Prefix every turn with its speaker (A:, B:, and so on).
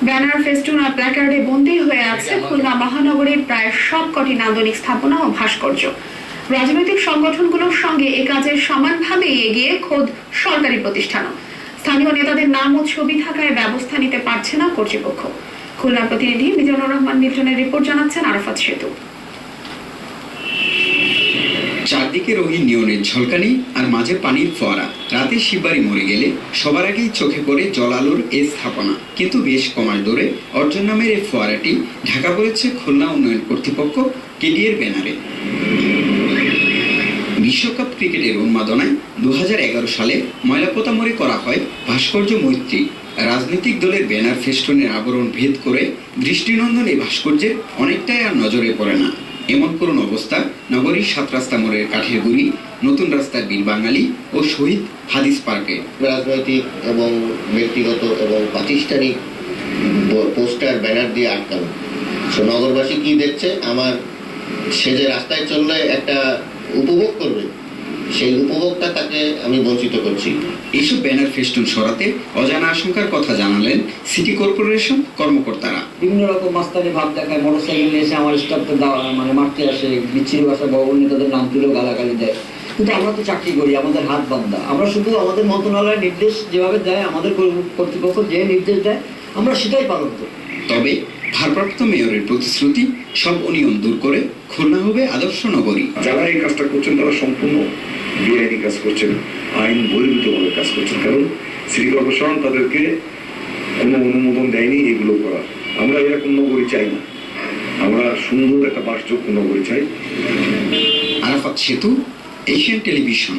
A: Banner, festoon আর প্ল্যাকার্ডে বন্দী হয়ে আছে খুলনা মহানগরীর প্রায় সবকটি নান্দনিক স্থাপনা ও ভাস্কর্য। রাজনৈতিক সংগঠনগুলোর সঙ্গে এ কাজে সমানভাবে এগিয়ে খোদ সরকারি প্রতিষ্ঠানও। স্থানীয় নেতাদের নাম ও ছবি থাকায় ব্যবস্থা নিতে পারছে না কর্তৃপক্ষ। খুলনা প্রতিনিধি মিজানুর রহমান নির্জনের রিপোর্ট জানাচ্ছেন আরাফাত সেতু।
B: চারদিকে রঙিন নিয়নের ঝলকানি আর মাঝে পানির ফোয়ারা। রাতে শিববাড়ি মরে গেলে সবার আগেই চোখে পড়ে জলালোর এই স্থাপনা, কিন্তু বেশ কমাস ধরে অর্জন নামের এই ফোয়ারাটি ঢাকা পড়েছে খুলনা উন্নয়ন কর্তৃপক্ষ কেডিএর ব্যানারে। বিশ্বকাপ ক্রিকেটের উন্মাদনায় 2011 সালে ময়লাপোতামরে করা হয় ভাস্কর্য মৈত্রী। রাজনৈতিক দলের ব্যানার ফেস্টনের আবরণ ভেদ করে দৃষ্টিনন্দন এই ভাস্কর্যের অনেকটাই আর নজরে পড়ে না। এমন করুণ অবস্থা নগরীর 7 রাস্তা মোড়ের কাঠের গুড়ি, নতুন রাস্তার বীর বাঙালি ও শহীদ হাদিস পার্কে।
C: রাজনৈতিক এবং ব্যক্তিগত এবং প্রাতিষ্ঠানিক পোস্টার ব্যানার দিয়ে আটকানো। নগরবাসী কি দেখছে, আমার সে যে রাস্তায় চললে একটা উপভোগ করবে, সেই উপভোগটা তাকে আমি বঞ্চিত করছি।
B: এইসব ব্যানার ফেস্টুন সরাতে অজানা আশঙ্কার কথা জানালেন সিটি কর্পোরেশন কর্মকর্তারা।
D: বিভিন্ন রকম মাস্তানি ভাব দেখায়, মোটরসাইকেল এসে আমার স্টাফকে মারতে আসে, বিচ্ছিরি ভাষা বড় নেতাদের নাম তুলেও গালাগালি দেয়। কিন্তু আমরা তো চাকরি করি, আমাদের হাত বান্ধা। আমরা শুধু আমাদের মন্ত্রণালয়ের নির্দেশ যেভাবে দেয়, আমাদের কর্তৃপক্ষ যে নির্দেশ দেয় আমরা সেটাই পালন করি।
B: তবে ভারপ্রাপ্ত মেয়রের প্রতিশ্রুতি সব অনিয়ম দূর করে খুলনা হবে আদর্শ নগরী।
E: যারা এই কাজটা করছেন তারা সম্পূর্ণ বেআইনি কাজ করছেন, আইন বহির্ভূতভাবে কাজ করছেন। কারণ সিটি কর্পোরেশন তাদেরকে কোনো অনুমোদন দেয়নি এগুলো করার। আমরা এরকম নগরী চাই না, আমরা সুন্দর একটা বাসযোগ্য নগরী চাই।
B: আরাফাত সেতু, এশিয়ান টেলিভিশন।